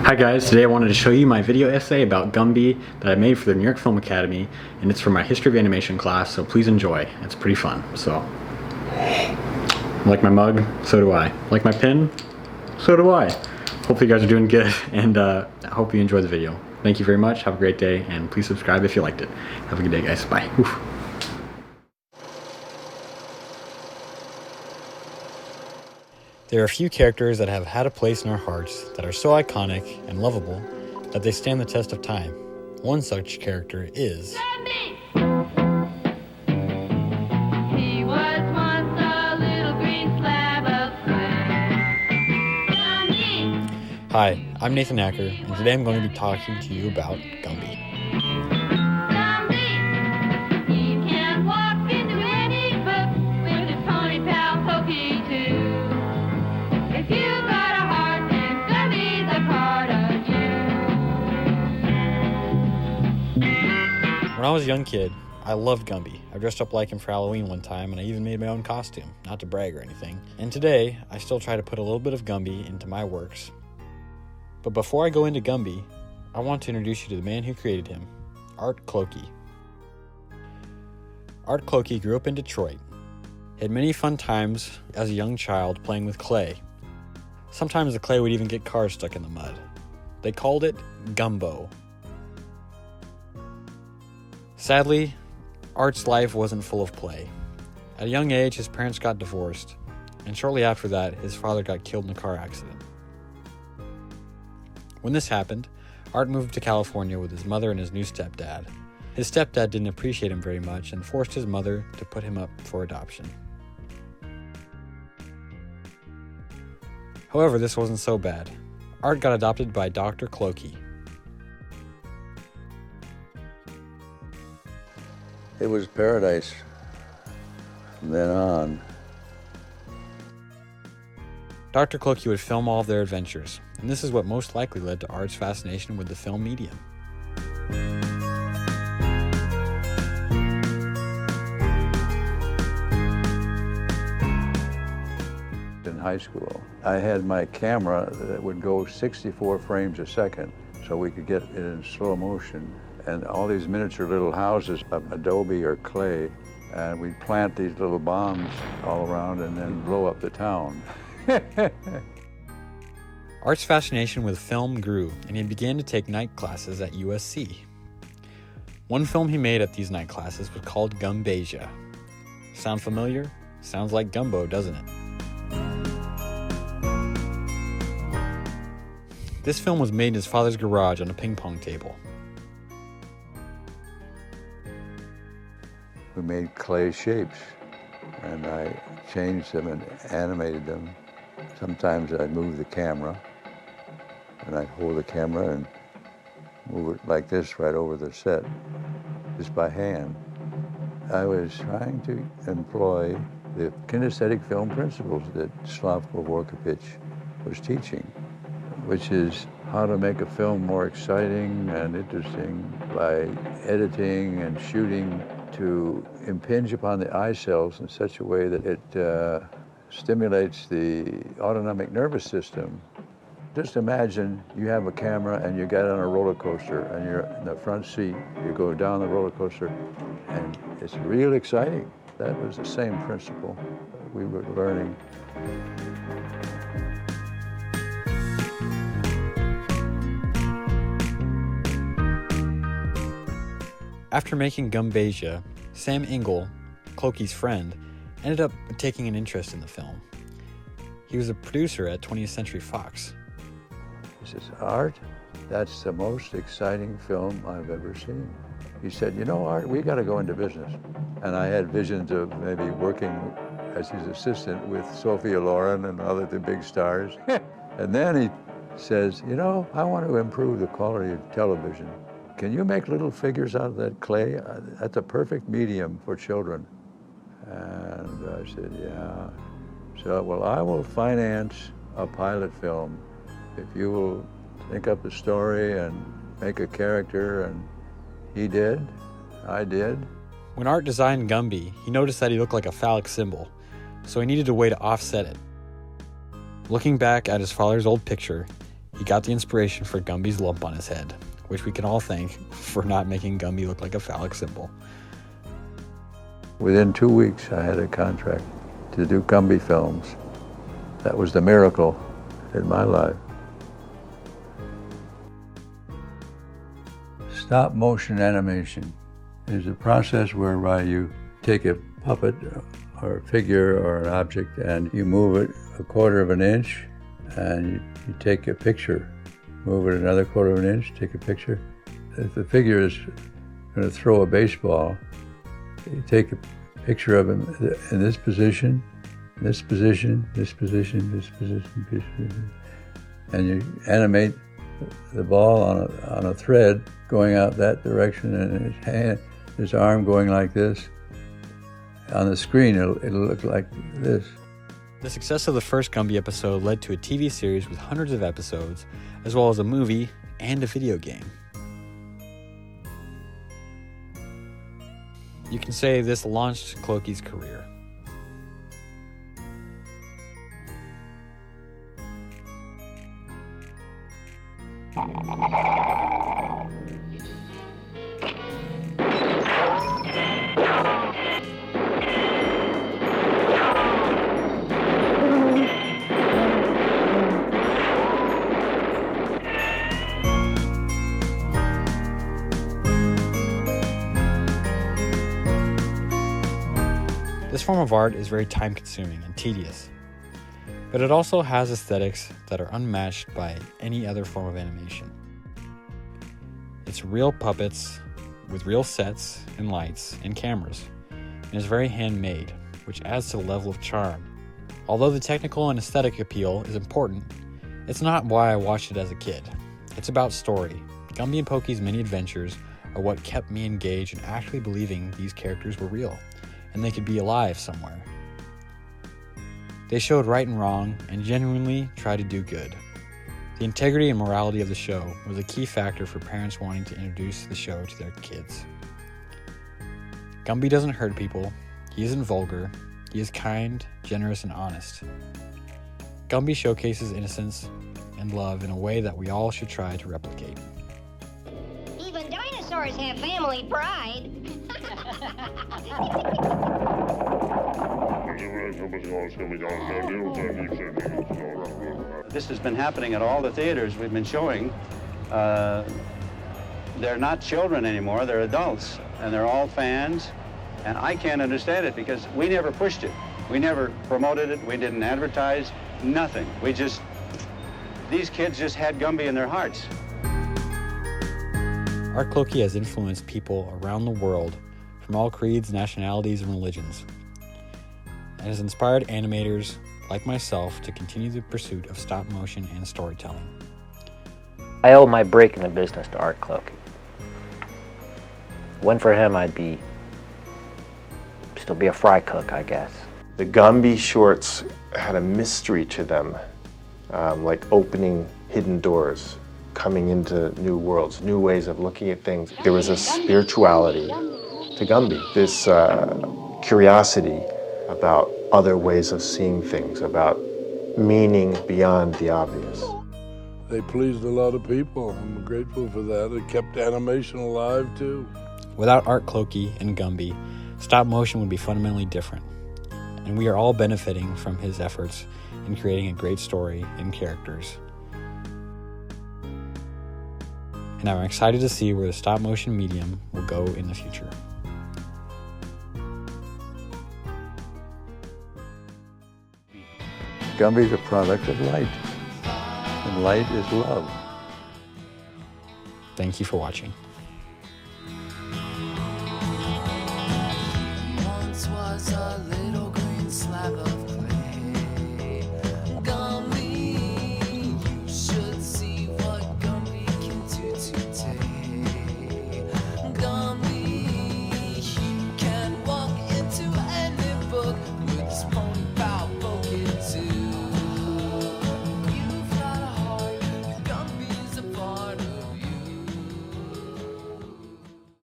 Hi guys, today I wanted to show you my video essay about Gumby that I made for the New York Film Academy, and it's for my History of Animation class, so please enjoy. It's pretty fun. So, like my mug? So do I. Like my pin? So do I. Hopefully you guys are doing good, and I hope you enjoy the video. Thank you very much, have a great day, and please subscribe if you liked it. Have a good day guys, bye. Oof. There are a few characters that have had a place in our hearts that are so iconic and lovable that they stand the test of time. One such character is Gumby! He was once a little green slab of clay. Gumby! Hi, I'm Nathan Acker, and today I'm going to be talking to you about Gumby. Gumby! He can walk into any book with his pony pal Clokey too. If you got a heart, then Gumby's a part of you. When I was a young kid, I loved Gumby. I dressed up like him for Halloween one time, and I even made my own costume, not to brag or anything. And today, I still try to put a little bit of Gumby into my works. But before I go into Gumby, I want to introduce you to the man who created him, Art Clokey. Art Clokey grew up in Detroit. He had many fun times as a young child playing with clay. Sometimes the clay would even get cars stuck in the mud. They called it gumbo. Sadly, Art's life wasn't full of play. At a young age, his parents got divorced, and shortly after that, his father got killed in a car accident. When this happened, Art moved to California with his mother and his new stepdad. His stepdad didn't appreciate him very much and forced his mother to put him up for adoption. However, this wasn't so bad. Art got adopted by Dr. Clokey. It was paradise from then on. Dr. Clokey would film all of their adventures, and this is what most likely led to Art's fascination with the film medium. In high school, I had my camera that would go 64 frames a second, so we could get it in slow motion. And all these miniature little houses of adobe or clay, and we'd plant these little bombs all around and then blow up the town. Art's fascination with film grew, and he began to take night classes at USC. One film he made at these night classes was called Gumbasia. Sound familiar? Sounds like gumbo, doesn't it? This film was made in his father's garage on a ping pong table. We made clay shapes, and I changed them and animated them. Sometimes I'd move the camera, and I'd hold the camera and move it like this right over the set, just by hand. I was trying to employ the kinesthetic film principles that Slavko Vorkapich was teaching, which is how to make a film more exciting and interesting by editing and shooting to impinge upon the eye cells in such a way that it stimulates the autonomic nervous system. Just imagine you have a camera and you get on a roller coaster and you're in the front seat, you go down the roller coaster, and it's real exciting. That was the same principle we were learning. After making Gumbasia, Sam Engel, Clokey's friend, ended up taking an interest in the film. He was a producer at 20th Century Fox. He says, Art, that's the most exciting film I've ever seen. He said, you know, Art, we got to go into business. And I had visions of maybe working as his assistant with Sophia Loren and other the big stars. And then he says, you know, I want to improve the quality of television. Can you make little figures out of that clay? That's a perfect medium for children. And I said, yeah. So, well, I will finance a pilot film if you will think up the story and make a character. And he did, I did. When Art designed Gumby, he noticed that he looked like a phallic symbol, so he needed a way to offset it. Looking back at his father's old picture, He got the inspiration for Gumby's lump on his head, which we can all thank for not making Gumby look like a phallic symbol. Within 2 weeks, I had a contract to do Gumby films. That was the miracle in my life. Stop motion animation is a process whereby you take a puppet or a figure or an object and you move it 1/4 of an inch and you take a picture. Move it another 1/4 of an inch, take a picture. If the figure is going to throw a baseball, you take a picture of him in this position, this position, this position, this position, this position, and you animate the ball on a thread going out that direction, and his arm going like this. On the screen, it'll look like this. The success of the first Gumby episode led to a TV series with hundreds of episodes, as well as a movie and a video game. You can say this launched Clokey's career. This form of art is very time-consuming and tedious, but it also has aesthetics that are unmatched by any other form of animation. It's real puppets with real sets and lights and cameras, and is very handmade, which adds to the level of charm. Although the technical and aesthetic appeal is important, it's not why I watched it as a kid. It's about story. Gumby and Pokey's many adventures are what kept me engaged and actually believing these characters were real, and they could be alive somewhere. They showed right and wrong and genuinely tried to do good. The integrity and morality of the show was a key factor for parents wanting to introduce the show to their kids. Gumby doesn't hurt people, he isn't vulgar, he is kind, generous, and honest. Gumby showcases innocence and love in a way that we all should try to replicate. Even dinosaurs have family pride. This has been happening at all the theaters we've been showing. They're not children anymore, they're adults, and they're all fans. And I can't understand it because we never pushed it. We never promoted it, we didn't advertise, nothing. These kids just had Gumby in their hearts. Art Clokey has influenced people around the world from all creeds, nationalities, and religions, and has inspired animators like myself to continue the pursuit of stop motion and storytelling. I owe my break in the business to Art Clokey. Went for him, I'd still be a fry cook, I guess. The Gumby shorts had a mystery to them, like opening hidden doors, coming into new worlds, new ways of looking at things. There was a spirituality to Gumby, this curiosity about other ways of seeing things, about meaning beyond the obvious. They pleased a lot of people. I'm grateful for that. It kept animation alive too. Without Art Clokey and Gumby, stop motion would be fundamentally different, and we are all benefiting from his efforts in creating a great story and characters. And I'm excited to see where the stop motion medium will go in the future. Gumby's a product of light, and light is love. Thank you for watching.